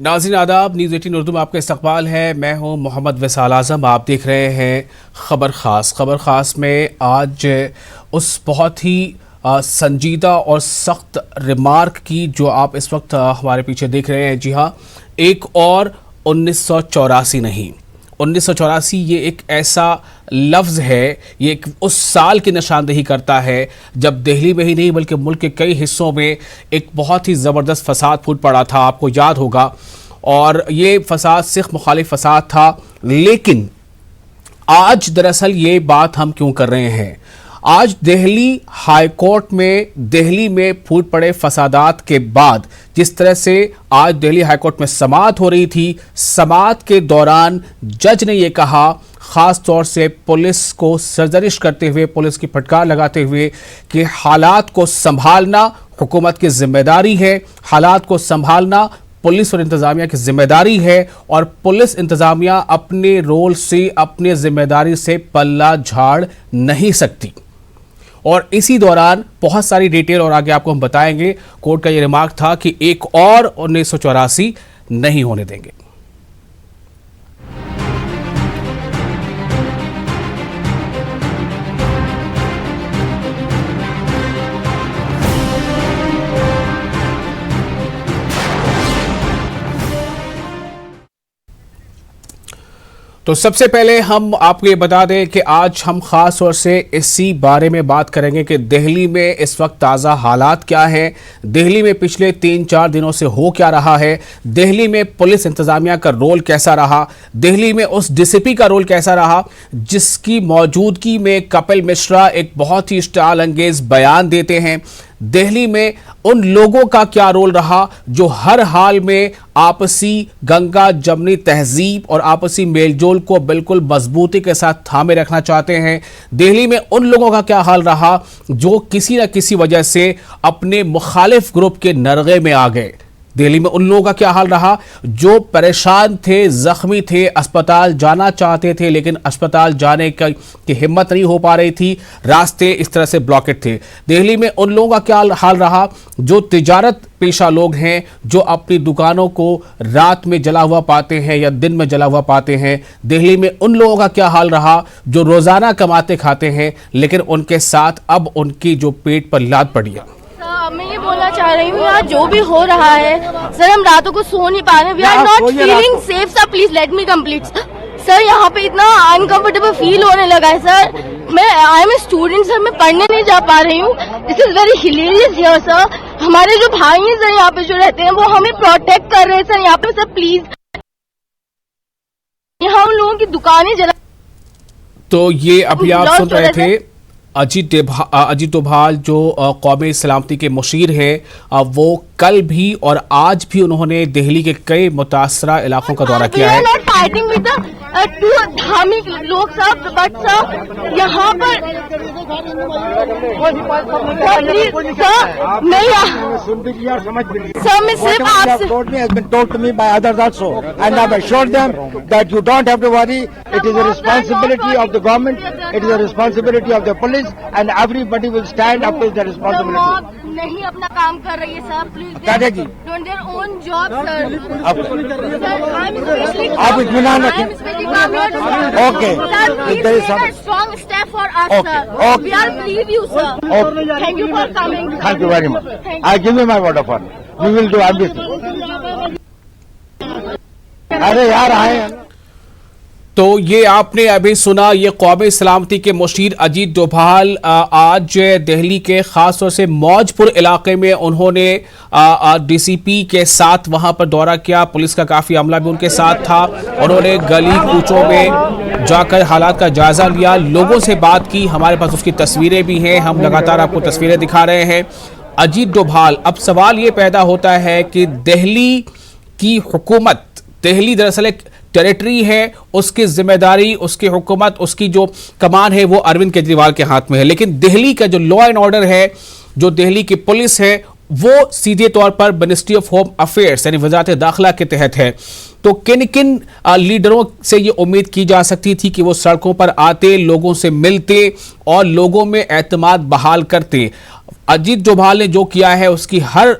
नाज़रीन आदाब, न्यूज़ 18 उर्दू में आपका इस्तकबाल है। मैं हूं मोहम्मद वैसाल आज़म। आप देख रहे हैं ख़बर ख़ास में आज उस बहुत ही संजीदा और सख्त रिमार्क की जो आप इस वक्त हमारे पीछे देख रहे हैं। जी हाँ, एक और 1984 नहीं, 1984 ये एक ऐसा लफ्ज़ है, ये एक उस साल की निशानदेही करता है जब दिल्ली में ही नहीं बल्कि मुल्क के कई हिस्सों में एक बहुत ही ज़बरदस्त फसाद फूट पड़ा था। आपको याद होगा, और ये फसाद सिर्फ मुखालिफ फसाद था। लेकिन आज दरअसल ये बात हम क्यों कर रहे हैं? आज दिल्ली हाई कोर्ट में दिल्ली में फूट पड़े फसादात के बाद जिस तरह से आज दिल्ली हाई कोर्ट में समाअत हो रही थी, समाअत के दौरान जज ने ये कहा, ख़ास तौर से पुलिस को सरजरिश करते हुए, पुलिस की फटकार लगाते हुए, कि हालात को संभालना हुकूमत की जिम्मेदारी है, हालात को संभालना पुलिस और इंतज़ामिया की जिम्मेदारी है, और पुलिस इंतज़ामिया अपने रोल से, अपने जिम्मेदारी से पल्ला झाड़ नहीं सकती। और इसी दौरान बहुत सारी डिटेल और आगे आपको हम बताएंगे। कोर्ट का ये रिमार्क था कि एक और 1984 नहीं होने देंगे। तो सबसे पहले हम आपको ये बता दें कि आज हम ख़ास तौर से इसी बारे में बात करेंगे कि दिल्ली में इस वक्त ताज़ा हालात क्या हैं, दिल्ली में पिछले 3-4 दिनों से हो क्या रहा है, दिल्ली में पुलिस इंतज़ामिया का रोल कैसा रहा, दिल्ली में उस डीसीपी का रोल कैसा रहा जिसकी मौजूदगी में कपिल मिश्रा एक बहुत ही स्टाइल अंगेज बयान देते हैं, दिल्ली में उन लोगों का क्या रोल रहा जो हर हाल में आपसी गंगा जमनी तहजीब और आपसी मेलजोल को बिल्कुल मजबूती के साथ थामे रखना चाहते हैं, दिल्ली में उन लोगों का क्या हाल रहा जो किसी न किसी वजह से अपने मुखालिफ ग्रुप के नरगे में आ गए, दिल्ली में उन लोगों का क्या हाल रहा जो परेशान थे, जख्मी थे, अस्पताल जाना चाहते थे लेकिन अस्पताल जाने की हिम्मत नहीं हो पा रही थी, रास्ते इस तरह से ब्लॉकेट थे, दिल्ली में उन लोगों का क्या हाल रहा जो तिजारत पेशा लोग हैं, जो अपनी दुकानों को रात में जला हुआ पाते हैं या दिन में जला हुआ पाते हैं, दिल्ली में उन लोगों का क्या हाल रहा जो रोजाना कमाते खाते हैं लेकिन उनके साथ अब उनकी जो पेट पर लात पड़ी है। मैं ये बोलना चाह रही हूँ, यार जो भी हो रहा है सर, हम रातों को सो नहीं पा रहे, we are not feeling safe sir, please let me complete sir. यहाँ पे इतना अनकंफर्टेबल फील होने लगा है सर, मैं I am a student sir, मैं पढ़ने नहीं जा पा रही हूँ, this is very hilarious here sir. हमारे जो भाई हैं सर यहाँ पे जो रहते हैं वो हमें प्रोटेक्ट कर रहे हैं सर यहाँ पे सर, प्लीज यहाँ उन लोगों की दुकानें जला। तो ये अभी आप सुन रहे थे अजीत डोभाल जो कौमी सलामती के मुशीर हैं, वो कल भी और आज भी उन्होंने दिल्ली के कई मुतासरा इलाकों का दौरा किया है। धार्मिक लोग सब, बट सर यहाँ पर सर मैं सिर्फ आपसे and everybody will stand up to their responsibility. नहीं अपना काम कर रही है sir, please don't their own job sir. आप इत्मीनान रखें। Okay, there is some strong step for us sir, we are believe you sir, thank you for coming, thank you very much, I give you my word of honour, we will do everything. अरे यार आए। तो ये आपने अभी सुना, ये कौमी सलामती के मुशीर अजीत डोभाल आज दिल्ली के ख़ास तौर से मौजपुर इलाके में उन्होंने डीसीपी के साथ वहां पर दौरा किया, पुलिस का काफ़ी अमला भी उनके साथ था, उन्होंने गली कूचों में जाकर हालात का जायज़ा लिया, लोगों से बात की, हमारे पास उसकी तस्वीरें भी हैं, हम लगातार आपको तस्वीरें दिखा रहे हैं। अजीत डोभाल, अब सवाल ये पैदा होता है कि दिल्ली की हुकूमत, दिल्ली दरअसल एक टेरिटरी है, उसकी जिम्मेदारी, उसकी हुकूमत, उसकी जो कमान है वो अरविंद केजरीवाल के हाथ में है, लेकिन दिल्ली का जो लॉ एंड ऑर्डर है, जो दिल्ली की पुलिस है, वो सीधे तौर पर मिनिस्ट्री ऑफ होम अफेयर्स यानी वजारत दाखिला के तहत है। तो किन किन लीडरों से ये उम्मीद की जा सकती थी कि वो सड़कों पर आते, लोगों से मिलते और लोगों में एतमाद बहाल करते? अजीत डोभाल ने जो किया है उसकी हर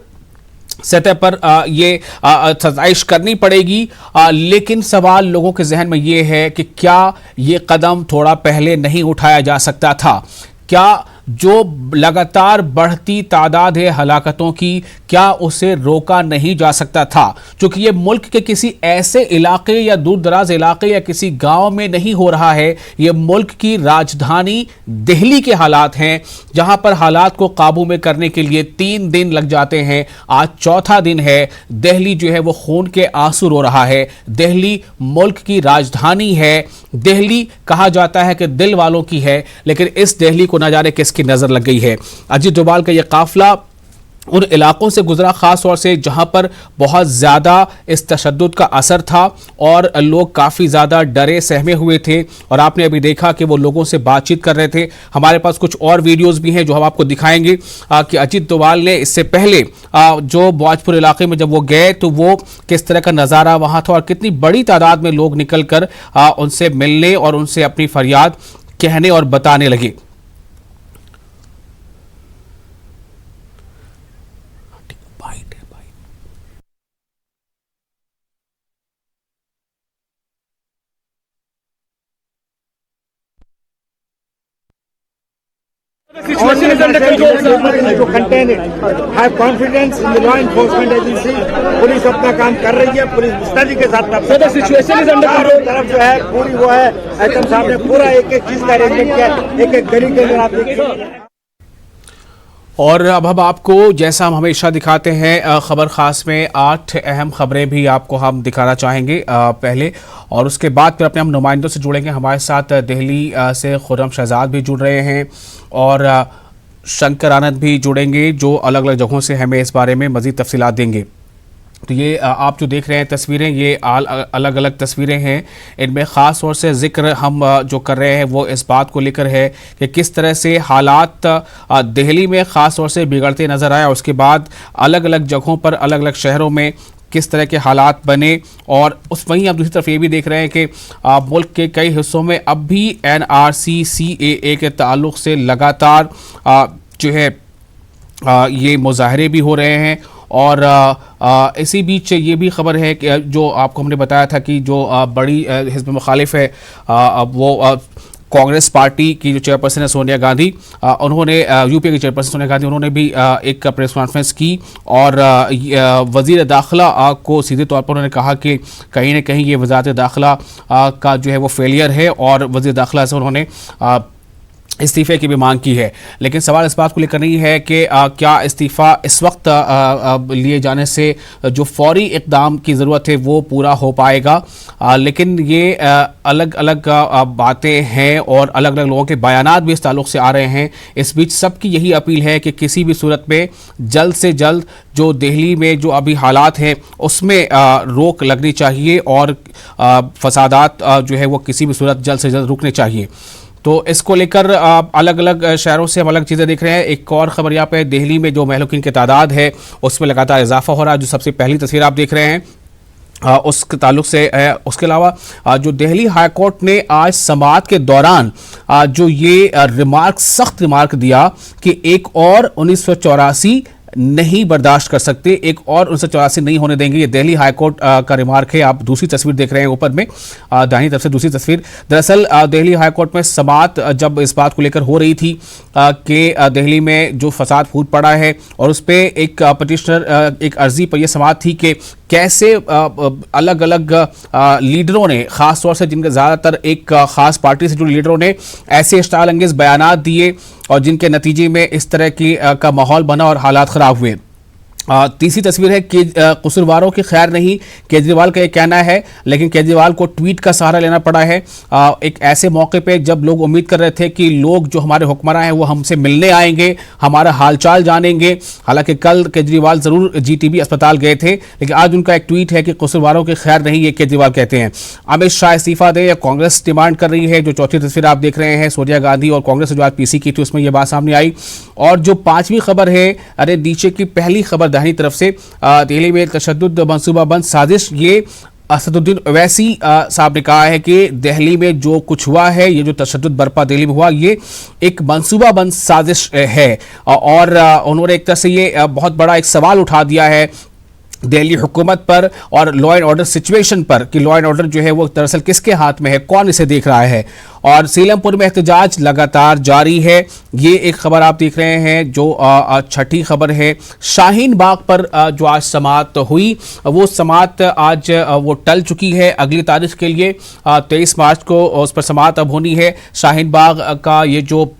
सतह पर ये सजाइश करनी पड़ेगी। लेकिन सवाल लोगों के जहन में ये है कि क्या ये कदम थोड़ा पहले नहीं उठाया जा सकता था? क्या जो लगातार बढ़ती तादाद है हलाकतों की, क्या उसे रोका नहीं जा सकता था? क्योंकि ये मुल्क के किसी ऐसे इलाके या दूर दराज इलाके या किसी गांव में नहीं हो रहा है, ये मुल्क की राजधानी दिल्ली के हालात हैं, जहां पर हालात को काबू में करने के लिए 3 दिन लग जाते हैं। आज चौथा दिन है, दिल्ली जो है वो खून के आंसू रो रहा है। दिल्ली मुल्क की राजधानी है, दिल्ली कहा जाता है कि दिल वालों की है, लेकिन इस दिल्ली को न जाने किसकी नजर लग गई है। अजीत डोभाल का यह काफिला उन इलाकों से गुजरा, खास तौर से जहां पर बहुत ज्यादा इस तशद्दुद का असर था और लोग काफी ज्यादा डरे सहमे हुए थे। और आपने अभी देखा कि वो लोगों से बातचीत कर रहे थे। हमारे पास कुछ और वीडियोस भी हैं जो हम आपको दिखाएंगे कि अजीत डोभाल ने इससे पहले जो मौजपुर इलाके में जब वो गए तो वो किस तरह का नजारा वहां था और कितनी बड़ी तादाद में लोग निकल कर उनसे मिलने और उनसे अपनी फरियाद कहने और बताने लगे। Situation is under control, sir. To contain it. Have confidence in the law enforcement agency. Police अपना काम कर रही है, पुलिस मुस्तैदी के साथ So the situation is under control. तरफ जो है पूरी वो है, एचएम साहब ने पूरा एक-एक चीज का अरेंजमेंट किया, एक-एक गली के अंदर आप देखिए। और अब हम आपको, जैसा हम हमेशा दिखाते हैं खबर खास में, 8 अहम खबरें भी आपको हम दिखाना चाहेंगे पहले, और उसके बाद फिर अपने हम नुमाइंदों से जुड़ेंगे। हमारे साथ दिल्ली से खुर्रम शहजाद भी जुड़ रहे हैं और शंकर आनंद भी जुड़ेंगे, जो अलग अलग जगहों से हमें इस बारे में मज़ीद तफसीलात देंगे। तो ये आप जो देख रहे हैं तस्वीरें, ये अलग अलग तस्वीरें हैं। इनमें ख़ास तौर से ज़िक्र हम जो कर रहे हैं वो इस बात को लेकर है कि किस तरह से हालात दिल्ली में ख़ास तौर से बिगड़ते नज़र आए, और उसके बाद अलग अलग जगहों पर, अलग अलग शहरों में किस तरह के हालात बने। और उस वहीं आप दूसरी तरफ ये भी देख रहे हैं कि मुल्क के कई हिस्सों में अब भी NRC CAA के ताल्लुक़ से लगातार जो है ये मुजाहरे भी हो रहे हैं। और इसी बीच ये भी खबर है कि जो आपको हमने बताया था कि जो बड़ी हिज़्ब मुखालिफ है वो कांग्रेस पार्टी की जो चेयरपर्सन है सोनिया गांधी, उन्होंने यूपीए की चेयरपर्सन सोनिया गांधी, उन्होंने भी एक प्रेस कॉन्फ्रेंस की और वज़ीर दाखिला को सीधे तौर पर उन्होंने कहा कि कहीं ना कहीं ये वज़ारत दाखिला का जो है वो फेलियर है, और वज़ीर दाखिला से उन्होंने इस्तीफ़े की भी मांग की है। लेकिन सवाल इस बात को लेकर नहीं है कि क्या इस्तीफ़ा इस वक्त लिए जाने से जो फौरी इक़दाम की ज़रूरत है वो पूरा हो पाएगा, लेकिन ये अलग अलग बातें हैं और अलग अलग लोगों के बयानात भी इस ताल्लुक़ से आ रहे हैं। इस बीच सबकी यही अपील है कि किसी भी सूरत में जल्द से जल्द जो दिल्ली में जो अभी हालात हैं उसमें रोक लगनी चाहिए और फसादात जो है वो किसी भी सूरत जल्द से जल्द रुकने चाहिए। तो इसको लेकर अलग अलग शहरों से हम अलग चीज़ें देख रहे हैं। एक और खबर यहाँ पे, दिल्ली में जो महलूकिन की तादाद है उसमें लगातार इजाफा हो रहा है, जो सबसे पहली तस्वीर आप देख रहे हैं उसके ताल्लुक से है। उसके अलावा जो दिल्ली हाई कोर्ट ने आज समाअत के दौरान जो ये सख्त रिमार्क दिया कि एक और 1984 नहीं बर्दाश्त कर सकते, एक और 1984 नहीं होने देंगे, ये दिल्ली हाई कोर्ट का रिमार्क है। आप दूसरी तस्वीर देख रहे हैं ऊपर में, दाहिनी तरफ से दूसरी तस्वीर। दरअसल दिल्ली हाई कोर्ट में समाअत जब इस बात को लेकर हो रही थी कि दिल्ली में जो फसाद फूट पड़ा है, और उस पर एक पटिशनर एक अर्जी पर यह समाअत थी कि कैसे अलग अलग लीडरों ने, ख़ास तौर से जिनके ज़्यादातर एक ख़ास पार्टी से जुड़े लीडरों ने ऐसे इश्ताल अंगेज़ बयानात दिए और जिनके नतीजे में इस तरह की का माहौल बना और हालात ख़राब हुए। तीसरी तस्वीर है कि कसूरवारों की खैर नहीं, केजरीवाल का ये कहना है, लेकिन केजरीवाल को ट्वीट का सहारा लेना पड़ा है एक ऐसे मौके पे जब लोग उम्मीद कर रहे थे कि लोग जो हमारे हुक्मरान हैं वो हमसे मिलने आएंगे, हमारा हालचाल जानेंगे। हालांकि कल केजरीवाल ज़रूर GTB अस्पताल गए थे, लेकिन आज उनका एक ट्वीट है कि कसूरवारों की खैर नहीं, ये केजरीवाल कहते हैं। अमित शाह इस्तीफा दे या कांग्रेस डिमांड कर रही है, जो चौथी तस्वीर आप देख रहे हैं, सोनिया गांधी और कांग्रेस ने जो आज PC की थी उसमें यह बात सामने आई। और जो पांचवी खबर है, अरे नीचे की पहली खबर दाहिनी तरफ से, दिल्ली में तशद्दुद मंसूबाबंद साजिश, ये असदुद्दीन ओवैसी साहब ने कहा है कि दिल्ली में जो कुछ हुआ है, ये जो तशद्दुद बर्पा दिल्ली में हुआ, ये एक मंसूबाबंद साजिश है। और उन्होंने एक तरह से ये बहुत बड़ा एक सवाल उठा दिया है दिल्ली हुकूमत पर और लॉ एंड ऑर्डर सिचुएशन पर कि लॉ एंड ऑर्डर जो है वो दरअसल किसके हाथ में है, कौन इसे देख रहा है। और सीलमपुर में एहतजाज लगातार जारी है। ये एक खबर आप देख रहे हैं जो छठी खबर है। शाहीन बाग पर जो आज समाअत हुई वो समाअत आज वो टल चुकी है। अगली तारीख के लिए 23 मार्च को उस पर समाअत अब होनी है। शाहीन बाग का ये जो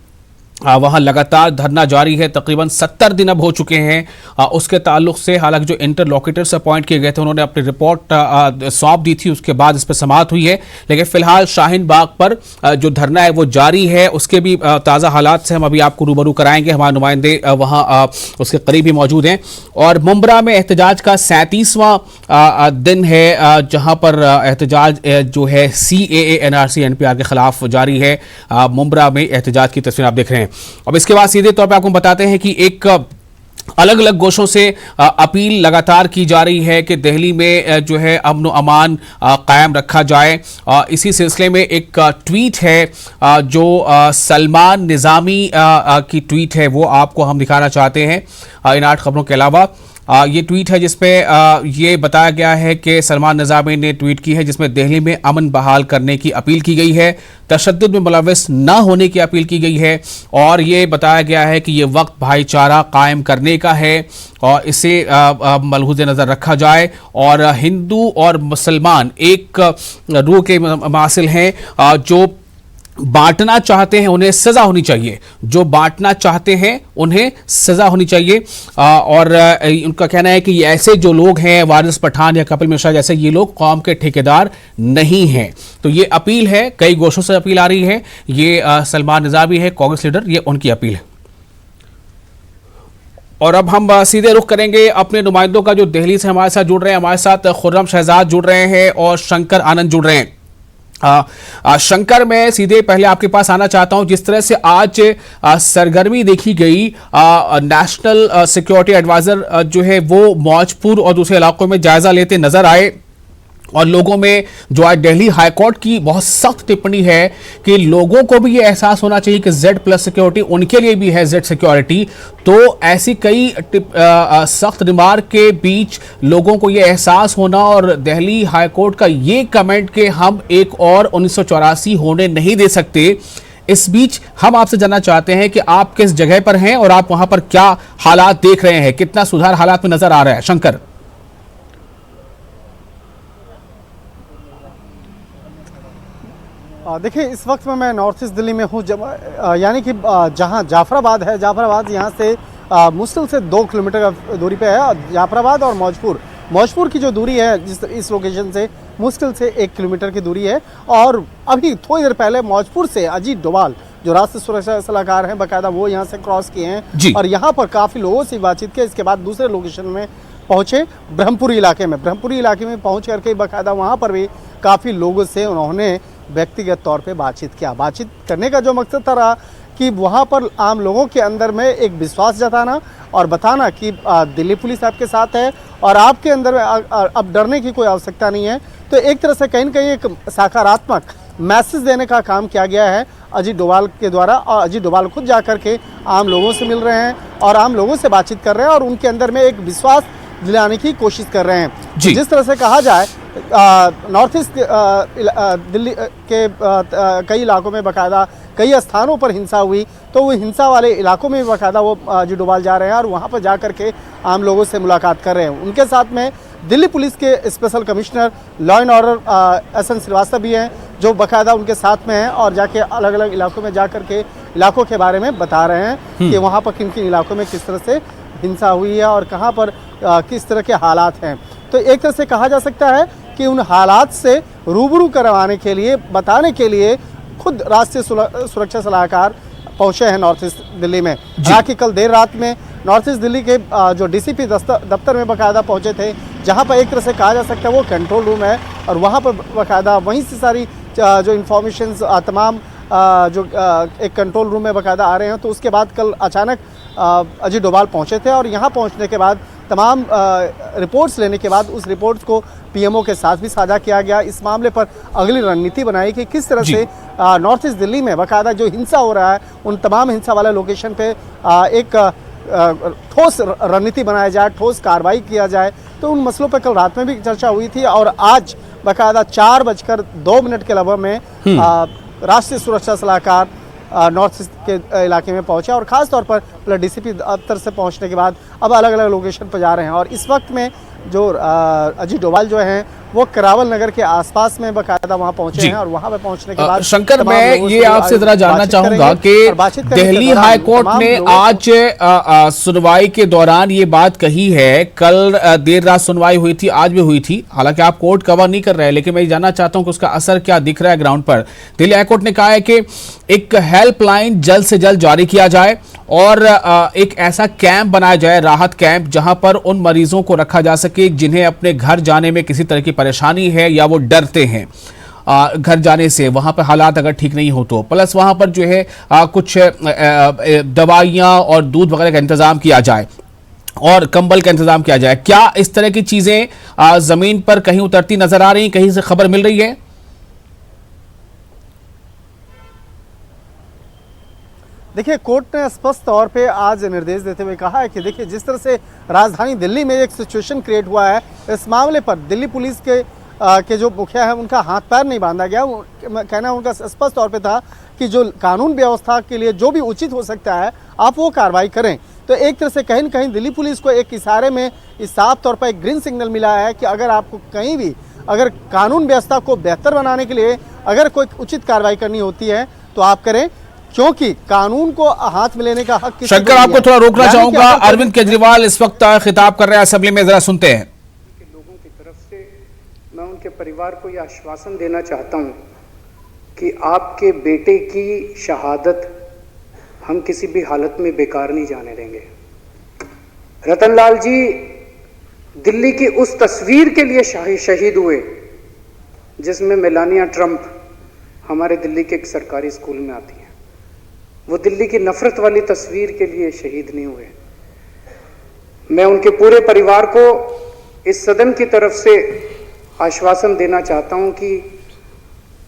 वहाँ लगातार धरना जारी है, तकरीबन 70 दिन अब हो चुके हैं। उसके ताल्लुक से हालांकि जो इंटरलॉकेटर्स अपॉइंट किए गए थे उन्होंने अपनी रिपोर्ट सौंप दी थी, उसके बाद इस पर समाअत हुई है। लेकिन फिलहाल शाहीन बाग पर जो धरना है वो जारी है। उसके भी ताज़ा हालात से हम अभी आपको रूबरू कराएंगे। हमारे नुमाइंदे वहाँ उसके करीब ही मौजूद हैं। और मुंब्रा में एहतजाज का 37वां दिन है जहाँ पर एहतजाज जो है CAA NRC NPR के खिलाफ जारी है। मुंब्रा में एहतजाज की तस्वीर आप देख रहे हैं। अब इसके बाद सीधे तौर पे आपको बताते हैं कि एक अलग अलग गोशों से अपील लगातार की जा रही है कि दिल्ली में जो है अमन और अमान कायम रखा जाए। इसी सिलसिले में एक ट्वीट है जो सलमान निज़ामी की ट्वीट है, वो आपको हम दिखाना चाहते हैं इन 8 खबरों के अलावा। ये ट्वीट है जिसमें ये बताया गया है कि सलमान निज़ामी ने ट्वीट की है जिसमें दिल्ली में अमन बहाल करने की अपील की गई है, तशद्दुद में मुलव्वस न होने की अपील की गई है और ये बताया गया है कि ये वक्त भाईचारा कायम करने का है और इसे मलहूज़ नज़र रखा जाए और हिंदू और मुसलमान एक रूह के मासिल हैं। जो बांटना चाहते हैं उन्हें सजा होनी चाहिए, जो बांटना चाहते हैं उन्हें सजा होनी चाहिए। और उनका कहना है कि ये ऐसे जो लोग हैं, वारिस पठान या कपिल मिश्रा जैसे, ये लोग कौम के ठेकेदार नहीं हैं। तो ये अपील है, कई गोशों से अपील आ रही है। ये सलमान निज़ामी है, कांग्रेस लीडर, ये उनकी अपील है। और अब हम सीधे रुख करेंगे अपने नुमाइंदों का जो दिल्ली से हमारे साथ जुड़ रहे हैं। हमारे साथ खुर्रम शहजाद जुड़ रहे हैं और शंकर आनंद जुड़ रहे हैं। शंकर, मैं सीधे पहले आपके पास आना चाहता हूं। जिस तरह से आज सरगर्मी देखी गई, नेशनल सिक्योरिटी एडवाइजर जो है वो मौजपुर और दूसरे इलाकों में जायजा लेते नजर आए और लोगों में जो आज दिल्ली हाईकोर्ट की बहुत सख्त टिप्पणी है कि लोगों को भी ये एहसास होना चाहिए कि Z+ सिक्योरिटी उनके लिए भी है Z सिक्योरिटी। तो ऐसी कई सख्त रिमार्क के बीच लोगों को ये एहसास होना और दिल्ली हाईकोर्ट का ये कमेंट कि हम एक और 1984 होने नहीं दे सकते, इस बीच हम आपसे जानना चाहते हैं कि आप किस जगह पर हैं और आप वहां पर क्या हालात देख रहे हैं, कितना सुधार हालात में नजर आ रहा है। शंकर, देखिए, इस वक्त में मैं नॉर्थ ईस्ट दिल्ली में हूँ, यानी कि जहाँ जाफराबाद है, जाफराबाद यहाँ से मुश्किल से 2 किलोमीटर का दूरी पे है। जाफराबाद और मौजपुर की जो दूरी है इस लोकेशन से मुश्किल से 1 किलोमीटर की दूरी है। और अभी थोड़ी देर पहले मौजपुर से अजीत डोभाल जो राष्ट्रीय सुरक्षा सलाहकार हैं, बाकायदा वो यहाँ से क्रॉस किए हैं और यहाँ पर काफ़ी लोगों से बातचीत की। इसके बाद दूसरे लोकेशन में पहुँचे, ब्रह्मपुरी इलाके में पहुँच करके बाकायदा वहाँ पर भी काफ़ी लोगों से उन्होंने व्यक्तिगत तौर पे बातचीत किया। बातचीत करने का जो मकसद था कि वहाँ पर आम लोगों के अंदर में एक विश्वास जताना और बताना कि दिल्ली पुलिस आपके साथ है और आपके अंदर अब डरने की कोई आवश्यकता नहीं है। तो एक तरह से कहीं न कहीं एक सकारात्मक मैसेज देने का काम किया गया है अजीत डोभाल के द्वारा। और अजीत डोभाल खुद जा कर के आम लोगों से मिल रहे हैं और आम लोगों से बातचीत कर रहे हैं और उनके अंदर में एक विश्वास दिलाने की कोशिश कर रहे हैं। जिस तरह से कहा जाए, नॉर्थ ईस्ट दिल्ली के कई इलाकों में बाकायदा कई स्थानों पर हिंसा हुई, तो वो हिंसा वाले इलाकों में बाकायदा वो अजीत डोभाल जा रहे हैं और वहाँ पर जा कर के आम लोगों से मुलाकात कर रहे हैं। उनके साथ में दिल्ली पुलिस के special commissioner law and order SN Srivastava भी हैं, जो बाकायदा उनके साथ में हैं और जाके अलग अलग इलाकों में जा कर के इलाकों के बारे में बता रहे हैं कि वहाँ पर किन किन इलाकों में किस तरह से हिंसा हुई है और कहाँ पर किस तरह के हालात हैं। तो एक तरह से कहा जा सकता है कि उन हालात से रूबरू करवाने के लिए, बताने के लिए खुद राष्ट्रीय सुरक्षा सलाहकार पहुंचे हैं नॉर्थ ईस्ट दिल्ली में। हालांकि कल देर रात में नॉर्थ ईस्ट दिल्ली के जो DCP दफ्तर में बाकायदा पहुंचे थे, जहां पर एक तरह से कहा जा सकता है वो कंट्रोल रूम है और वहां पर बाकायदा वहीं से सारी जो इन्फॉर्मेशन तमाम जो एक कंट्रोल रूम में बाकायदा आ रहे हैं। तो उसके बाद कल अचानक अजीत डोभाल पहुंचे थे और यहाँ पहुंचने के बाद तमाम रिपोर्ट्स लेने के बाद उस रिपोर्ट्स को PMO के साथ भी साझा किया गया। इस मामले पर अगली रणनीति बनाई कि किस तरह से नॉर्थ ईस्ट दिल्ली में बाकायदा जो हिंसा हो रहा है उन तमाम हिंसा वाले लोकेशन पे एक ठोस रणनीति बनाया जाए, ठोस कार्रवाई किया जाए। तो उन मसलों पर कल रात में भी चर्चा हुई थी और आज बाकायदा 4:02 के लगभग में राष्ट्रीय सुरक्षा सलाहकार नॉर्थ ईस्ट के इलाके में पहुंचे और ख़ास तौर पर डीसीपी दफ्तर से पहुंचने के बाद अब अलग अलग लोकेशन पर जा रहे हैं। और इस वक्त में जो अजीत डोभाल जो हैं वो करावल नगर के आसपास में बाकायदा वहां पहुंचे हैं और वहां पे पहुंचने के बाद शंकर, मैं ये आपसे जरा जानना चाहूंगा कि दिल्ली हाई कोर्ट ने आज सुनवाई के दौरान ये बात कही है, कल देर रात सुनवाई हुई थी, आज भी हुई थी, हालांकि आप कोर्ट कवर नहीं कर रहे हैं, लेकिन मैं जानना चाहता हूं कि उसका असर क्या दिख रहा है ग्राउंड पर। दिल्ली हाई कोर्ट ने कहा है कि एक हेल्पलाइन जल्द से जल्द जारी किया जाए और एक ऐसा कैंप बनाया जाए, राहत कैंप, जहां पर उन मरीजों को रखा जा सके जिन्हें अपने घर जाने में किसी तरह की परेशानी है या वो डरते हैं घर जाने से, वहां पर हालात अगर ठीक नहीं हो तो। प्लस वहां पर जो है कुछ दवाइयां और दूध वगैरह का इंतजाम किया जाए और कंबल का इंतजाम किया जाए। क्या इस तरह की चीजें जमीन पर कहीं उतरती नजर आ रही, कहीं से खबर मिल रही है? देखिए, कोर्ट ने स्पष्ट तौर पे आज निर्देश देते हुए कहा है कि देखिए, जिस तरह से राजधानी दिल्ली में एक सिचुएशन क्रिएट हुआ है, इस मामले पर दिल्ली पुलिस के जो मुखिया है उनका हाथ पैर नहीं बांधा गया। कहना उनका स्पष्ट तौर पे था कि जो कानून व्यवस्था के लिए जो भी उचित हो सकता है आप वो कार्रवाई करें। तो एक तरह से कहीं न कहीं दिल्ली पुलिस को एक इशारे में इस साफ तौर पर एक ग्रीन सिग्नल मिला है कि अगर आपको कहीं भी अगर कानून व्यवस्था को बेहतर बनाने के लिए अगर कोई उचित कार्रवाई करनी होती है तो आप करें, क्योंकि कानून को हाथ में लेने का हक शंकर, आपको थोड़ा रोकना चाहूंगा। अरविंद केजरीवाल इस वक्त खिताब कर रहे हैं असेंबली में, जरा सुनते हैं। लोगों की तरफ से मैं उनके परिवार को यह आश्वासन देना चाहता हूं कि आपके बेटे की शहादत हम किसी भी हालत में बेकार नहीं जाने देंगे। रतनलाल जी दिल्ली की उस तस्वीर के लिए शहीद हुए जिसमें मेलानिया ट्रंप हमारे दिल्ली के एक सरकारी स्कूल में आती है। वो दिल्ली की नफरत वाली तस्वीर के लिए शहीद नहीं हुए। मैं उनके पूरे परिवार को इस सदन की तरफ से आश्वासन देना चाहता हूं कि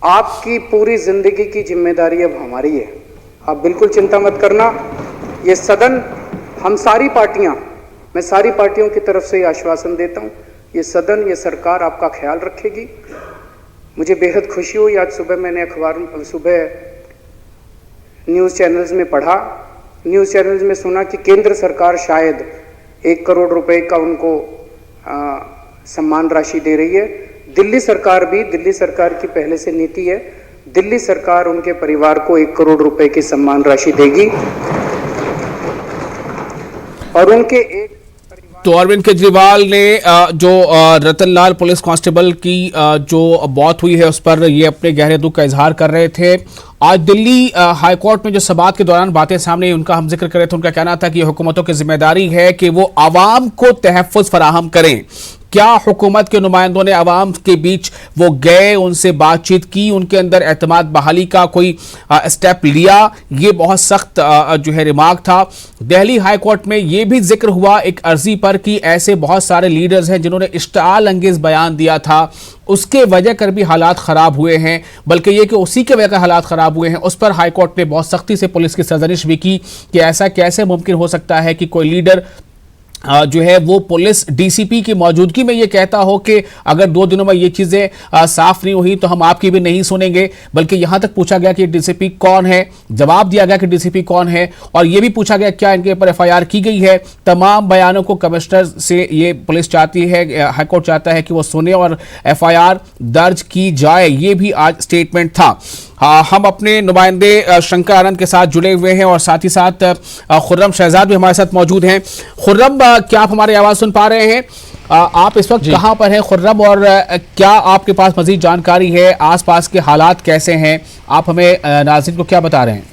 आपकी पूरी जिंदगी की जिम्मेदारी अब हमारी है। आप बिल्कुल चिंता मत करना। ये सदन, हम सारी पार्टियां, मैं सारी पार्टियों की तरफ से आश्वासन देता हूं, ये सदन, ये सरकार आपका ख्याल रखेगी। मुझे बेहद खुशी हुई, आज सुबह मैंने सुबह न्यूज़ चैनल्स में पढ़ा, न्यूज़ चैनल्स में सुना कि केंद्र सरकार शायद 1 करोड़ रुपए का उनको सम्मान राशि दे रही है। दिल्ली सरकार भी, दिल्ली सरकार की पहले से नीति है, दिल्ली सरकार उनके परिवार को 1 करोड़ रुपए की सम्मान राशि देगी और उनके एक। तो अरविंद केजरीवाल ने जो रतनलाल पुलिस कांस्टेबल की जो मौत हुई है उस पर ये अपने गहरे दुख का इजहार कर रहे थे। आज दिल्ली हाई कोर्ट में जो समाअत के दौरान बातें सामने उनका हम जिक्र कर रहे थे, उनका कहना था कि हुकूमतों की जिम्मेदारी है कि वो आवाम को तहफ़्फ़ुज़ फराहम करें। क्या हुकूमत के नुमाइंदों ने आवाम के बीच वो गए, उनसे बातचीत की, उनके अंदर एतमाद बहाली का कोई स्टेप लिया? ये बहुत सख्त जो है रिमार्क था। दिल्ली हाई कोर्ट में ये भी जिक्र हुआ एक अर्जी पर कि ऐसे बहुत सारे लीडर्स हैं जिन्होंने इश्तिआल अंगेज बयान दिया था, उसके वजह कर भी हालात ख़राब हुए हैं, बल्कि ये कि उसी के वजह कर हालात ख़राब हुए हैं। उस पर हाई कोर्ट ने बहुत सख्ती से पुलिस की सरजनिश भी की कि ऐसा कैसे मुमकिन हो सकता है कि कोई लीडर जो है वो पुलिस डीसीपी की मौजूदगी में ये कहता हो कि अगर 2 दिनों में ये चीज़ें साफ नहीं हुई तो हम आपकी भी नहीं सुनेंगे। बल्कि यहाँ तक पूछा गया कि डीसीपी कौन है, जवाब दिया गया कि डीसीपी कौन है, और ये भी पूछा गया क्या इनके ऊपर एफआईआर की गई है। तमाम बयानों को कमिश्नर से ये पुलिस चाहती है, हाईकोर्ट चाहता है कि वो सुने और एफआईआर दर्ज की जाए। ये भी आज स्टेटमेंट था। हम अपने नुमाइंदे शंकर आनंद के साथ जुड़े हुए हैं और साथ ही साथ खुर्रम शहजाद भी हमारे साथ मौजूद हैं। खुर्रम, क्या आप हमारी आवाज़ सुन पा रहे हैं? आप इस वक्त कहाँ पर हैं खुर्रम, और क्या आपके पास मजीद जानकारी है? आसपास के हालात कैसे हैं? आप हमें नाज़रीन को क्या बता रहे हैं?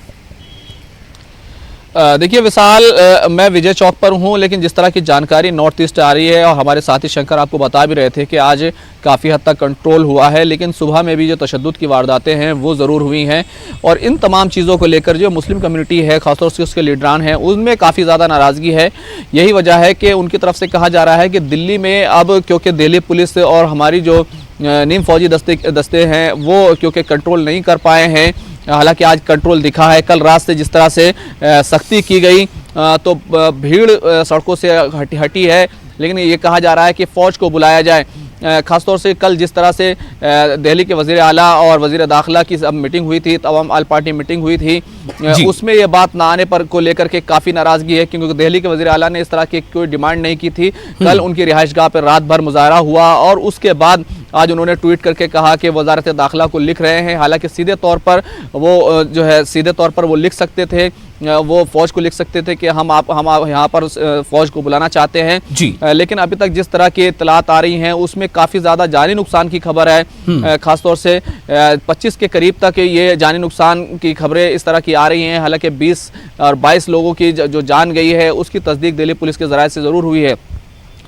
देखिए विशाल, मैं विजय चौक पर हूं, लेकिन जिस तरह की जानकारी नॉर्थ ईस्ट आ रही है और हमारे साथी शंकर आपको बता भी रहे थे कि आज काफ़ी हद तक कंट्रोल हुआ है, लेकिन सुबह में भी जो तशद्दुद की वारदातें हैं वो ज़रूर हुई हैं। और इन तमाम चीज़ों को लेकर जो मुस्लिम कम्युनिटी है, खासतौर से उसके लीडरान हैं, उनमें काफ़ी ज़्यादा नाराज़गी है। यही वजह है कि उनकी तरफ से कहा जा रहा है कि दिल्ली में अब क्योंकि दिल्ली पुलिस और हमारी जो नीम फौजी दस्ते हैं वो क्योंकि कंट्रोल नहीं कर पाए हैं, हालांकि आज कंट्रोल दिखा है। कल रात से जिस तरह से सख्ती की गई तो भीड़ सड़कों से हटी है, लेकिन ये कहा जा रहा है कि फ़ौज को बुलाया जाए। ख़ासतौर से कल जिस तरह से दिल्ली के वज़ीर आला और वज़ीर दाखिला की सब मीटिंग हुई थी, तमाम ऑल पार्टी मीटिंग हुई थी, उसमें ये बात ना आने पर को लेकर के काफ़ी नाराज़गी है, क्योंकि दिल्ली के वज़ीर आला ने इस तरह की कोई डिमांड नहीं की थी। कल उनकी रिहाइशगाह पर रात भर मुजाहरा हुआ और उसके बाद आज उन्होंने ट्वीट करके कहा कि वज़ारत दाखिला को लिख रहे हैं। हालांकि सीधे तौर पर वो लिख सकते थे, वो फ़ौज को लिख सकते थे कि हम यहाँ पर फ़ौज को बुलाना चाहते हैं जी। लेकिन अभी तक जिस तरह की इत्तलात आ रही हैं उसमें काफ़ी ज़्यादा जानी नुकसान की खबर है। ख़ासतौर से 25 के करीब तक ये जानी नुकसान की खबरें इस तरह की आ रही हैं। हालांकि 20 और 22 लोगों की जो जान गई है उसकी तस्दीक दिल्ली पुलिस के ज़राए से ज़रूर हुई है।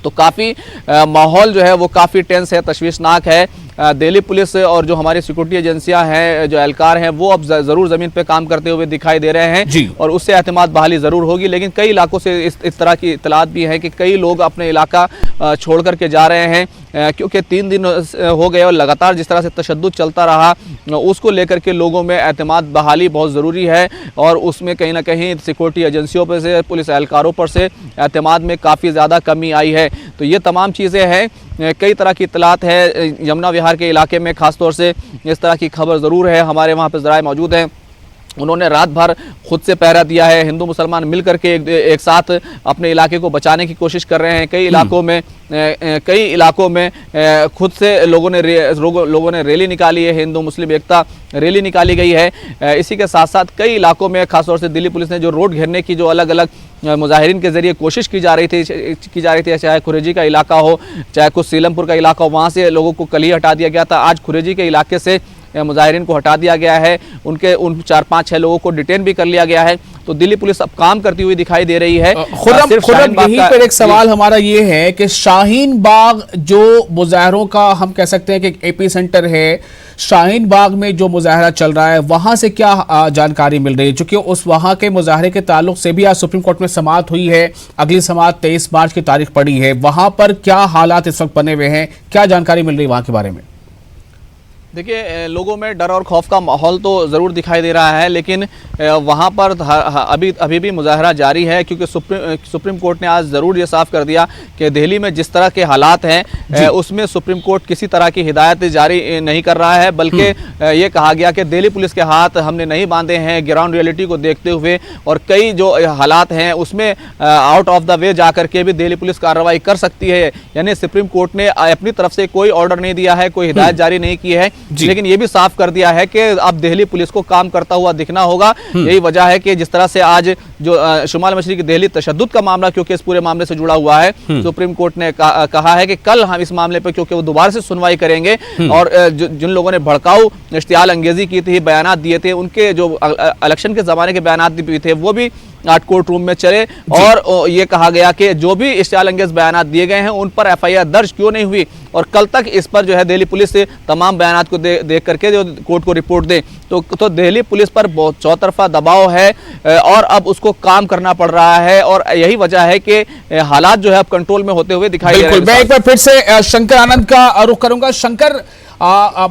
तो काफ़ी माहौल जो है वो काफ़ी टेंस है, तशवीशनाक है। दिल्ली पुलिस और जो हमारी सिक्योरिटी एजेंसियां हैं, जो एहलकार हैं, वो अब ज़रूर ज़मीन पे काम करते हुए दिखाई दे रहे हैं और उससे एतमाद बहाली ज़रूर होगी। लेकिन कई इलाकों से इस तरह की इत्तलात भी हैं कि कई लोग अपने इलाका छोड़ करके जा रहे हैं, क्योंकि 3 दिन हो गए और लगातार जिस तरह से तशद्दुद चलता रहा, उसको लेकर के लोगों में एतमाद बहाली बहुत ज़रूरी है। और उसमें कहीं ना कहीं सिक्योरिटी एजेंसियों पर से, पुलिस एहलकारों पर से एतमाद में काफ़ी ज़्यादा कमी आई है। तो ये तमाम चीज़ें हैं। कई तरह की इत्तलात है यमुना विहार के इलाके में, ख़ासतौर से इस तरह की खबर ज़रूर है। हमारे वहाँ पर ज़राए मौजूद हैं, उन्होंने रात भर खुद से पहरा दिया है। हिंदू मुसलमान मिलकर के एक साथ अपने इलाके को बचाने की कोशिश कर रहे हैं। कई इलाकों में खुद से लोगों ने रैली निकाली है, हिंदू मुस्लिम एकता रैली निकाली गई है। इसी के साथ साथ कई इलाकों में खासतौर से दिल्ली पुलिस ने जो रोड घेरने की जो अलग अलग मुजाहिरीन के जरिए कोशिश की जा रही थी, चाहे खुरेजी का इलाका हो, चाहे कुछ सीलमपुर का इलाका हो, वहाँ से लोगों को कल ही हटा दिया गया था। आज खुरेजी के इलाके से मुजाहिरीन को हटा दिया गया है। उन 4-5-6 लोगों को डिटेन भी कर लिया गया है। तो दिल्ली पुलिस अब काम करती हुई दिखाई दे रही है। खुर्रम, यहीं पर एक सवाल हमारा ये है कि शाहीन बाग जो मुजाहरों का हम कह सकते हैं कि एपी सेंटर है, शाहीन बाग में जो मुजाहरा चल रहा है वहां से क्या जानकारी मिल रही है? चूंकि उस वहां के मुजाहरे के ताल्लुक से भी आज सुप्रीम कोर्ट में समाअत हुई है, अगली समाअत 23 मार्च की तारीख पड़ी है। वहां पर क्या हालात इस वक्त बने हुए हैं, क्या जानकारी मिल रही है वहां के बारे में? देखिए, लोगों में डर और खौफ का माहौल तो ज़रूर दिखाई दे रहा है, लेकिन वहाँ पर अभी भी मुजाहरा जारी है, क्योंकि सुप्रीम कोर्ट ने आज ज़रूर ये साफ़ कर दिया कि दिल्ली में जिस तरह के हालात हैं उसमें सुप्रीम कोर्ट किसी तरह की हिदायत जारी नहीं कर रहा है, बल्कि ये कहा गया कि दिल्ली पुलिस के हाथ हमने नहीं बांधे हैं। ग्राउंड रियलिटी को देखते हुए और कई जो हालात हैं उसमें आउट ऑफ द वे जा कर के भी दिल्ली पुलिस कार्रवाई कर सकती है। यानी सुप्रीम कोर्ट ने अपनी तरफ से कोई ऑर्डर नहीं दिया है, कोई हिदायत जारी नहीं की है, लेकिन ये भी साफ कर दिया है कि अब दिल्ली पुलिस को काम करता हुआ दिखना होगा। यही वजह है कि जिस तरह से आज जो शुमाल मशरिकी दिल्ली तशद्दुद का मामला, क्योंकि इस पूरे मामले से जुड़ा हुआ है, सुप्रीम कोर्ट ने कहा है कि कल हम इस मामले पर, क्योंकि वो दोबारा से सुनवाई करेंगे और जिन लोगों ने भड़काऊ इश्तियाल अंगेजी की थी, बयानात दिए थे, उनके जो इलेक्शन के जमाने के बयानात भी थे वो भी आज कोर्ट रूम में चले। और ये कहा गया कि जो भी इश्तियाल अंगेज बयानात दिए गए हैं उन पर FIR दर्ज क्यों नहीं हुई, और कल तक इस पर जो है दिल्ली पुलिस से तमाम बयानात को देख करके जो कोर्ट को रिपोर्ट दे। तो दिल्ली पुलिस पर बहुत चौतरफा दबाव है और अब उसको काम करना पड़ रहा है, और यही वजह है कि हालात जो है अब कंट्रोल में होते हुए दिखाई दे रहे हैं। मैं एक बार फिर से शंकर आनंद का रुख करूंगा। शंकर,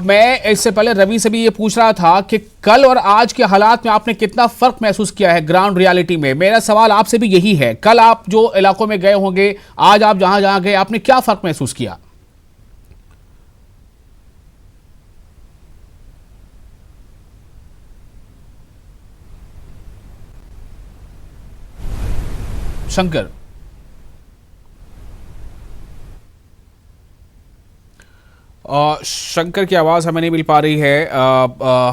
मैं इससे पहले रवि से भी ये पूछ रहा था कि कल और आज के हालात में आपने कितना फर्क महसूस किया है ग्राउंड रियलिटी में। मेरा सवाल आपसे भी यही है, कल आप जो इलाकों में गए होंगे, आज आप जहां गए, आपने क्या फर्क महसूस किया? शंकर, शंकर की आवाज़ हमें नहीं मिल पा रही है।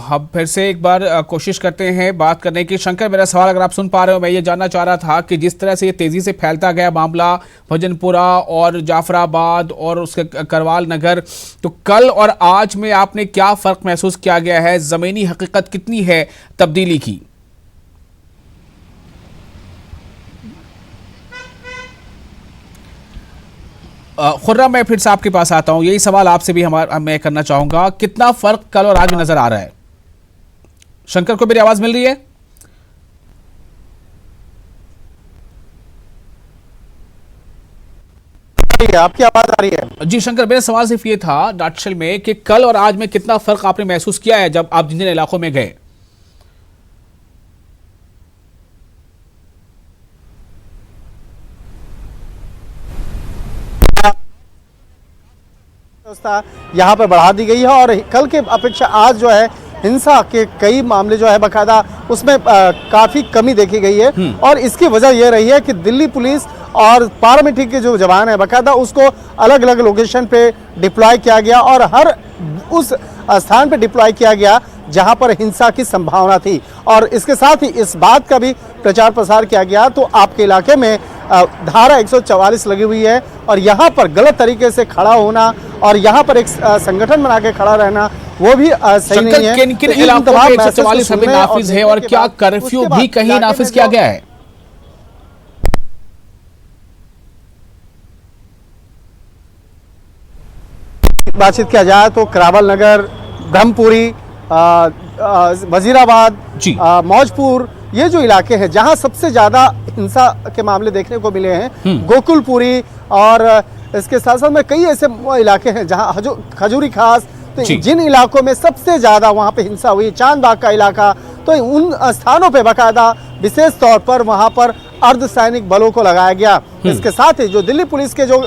हम फिर से एक बार कोशिश करते हैं बात करने की। शंकर, मेरा सवाल अगर आप सुन पा रहे हो, मैं ये जानना चाह रहा था कि जिस तरह से ये तेज़ी से फैलता गया मामला भजनपुरा और जाफराबाद और उसके करवाल नगर, तो कल और आज में आपने क्या फ़र्क महसूस किया गया है? ज़मीनी हकीकत कितनी है तब्दीली की? खुर्रम, मैं फिर से आपके पास आता हूं, यही सवाल आपसे भी मैं करना चाहूंगा, कितना फर्क कल और आज में नजर आ रहा है? शंकर को मेरी आवाज मिल रही है? आपकी आवाज आ रही है? जी शंकर, मेरा सवाल सिर्फ ये था डाटशल में कि कल और आज में कितना फर्क आपने महसूस किया है जब आप जिन इलाकों में गए? व्यवस्था यहाँ पर बढ़ा दी गई है और कल के अपेक्षा आज जो है हिंसा के कई मामले जो है बकायदा उसमें काफी कमी देखी गई है। और इसकी वजह यह रही है कि दिल्ली पुलिस और पारामिलिट्री के जो जवान है बकायदा उसको अलग अलग लोकेशन पे डिप्लॉय किया गया और हर उस स्थान पे डिप्लॉय किया गया जहां पर हिंसा की संभावना थी। और इसके साथ ही इस बात का भी प्रचार प्रसार किया गया तो आपके इलाके में धारा 144 लगी हुई है और यहाँ पर गलत तरीके से खड़ा होना और यहाँ पर एक संगठन बना के खड़ा रहना वो भी सही नहीं है। किन किन इलाकों में 144 अभी नाफिज है और क्या कर्फ्यू भी कहीं नाफिज किया गया है? बातचीत किया जाए तो करावल नगर, ब्रह्मपुरी, वजीराबाद, मौजपुर, ये जो इलाके हैं जहां सबसे ज्यादा हिंसा के मामले देखने को मिले हैं, गोकुलपुरी और इसके साथ साथ में कई ऐसे इलाके हैं जहां खजूरी खास, तो जिन इलाकों में सबसे ज्यादा वहां पे हिंसा हुई, चांदबाग का इलाका, तो उन स्थानों पे बाकायदा विशेष तौर पर वहां पर अर्धसैनिक बलों को लगाया गया। इसके साथ ही जो दिल्ली पुलिस के जो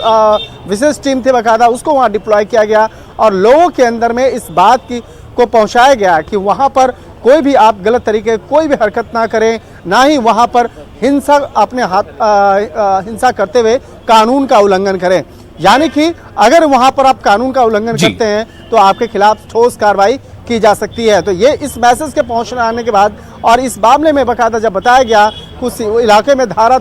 विशेष टीम थे बाकायदा उसको वहां डिप्लॉय किया गया और लोगों के अंदर में इस बात की को पहुंचाया गया कि वहां पर कोई भी आप गलत तरीके कोई भी हरकत ना करें, ना ही वहां पर हिंसा अपने हिंसा करते हुए कानून का उल्लंघन करें। यानी कि अगर वहां पर आप कानून का उल्लंघन करते हैं तो आपके खिलाफ ठोस कार्रवाई की जा सकती है। तो ये इस मैसेज के पहुंचने आने के बाद और इस मामले में बाकायदा जब बताया गया कुछ इलाके में धारा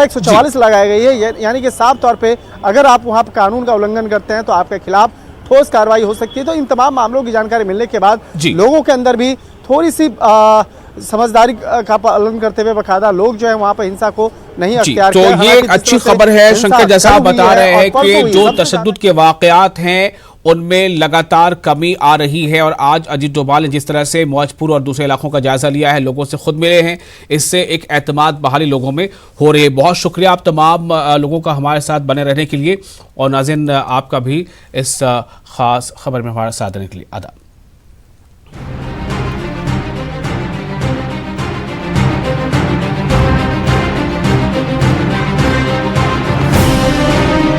144 लगाई गई है, यानी कि साफ तौर पे अगर आप वहां पर कानून का उल्लंघन करते हैं तो आपके खिलाफ ठोस कार्रवाई हो सकती है। तो इन तमाम मामलों की जानकारी मिलने के बाद लोगों के अंदर भी थोड़ी सी समझदारी का पालन करते हुए बाकायदा लोग जो है वहां पर हिंसा को नहीं अख्तियार किया। तो ये एक अच्छी खबर है शंकर, जैसा आप बता रहे हैं कि जो तशद्दुद के वाकयात हैं उनमें लगातार कमी आ रही है और आज अजीत डोभाल ने जिस तरह से मौजपुर और दूसरे इलाकों का जायजा लिया है, लोगों से खुद मिले हैं, इससे एक एतमाद बहाली लोगों में हो रही है। बहुत शुक्रिया आप तमाम लोगों का हमारे साथ बने रहने के लिए और नाज़रीन आपका भी इस खास खबर में हमारे साथ रहने के लिए आदाब।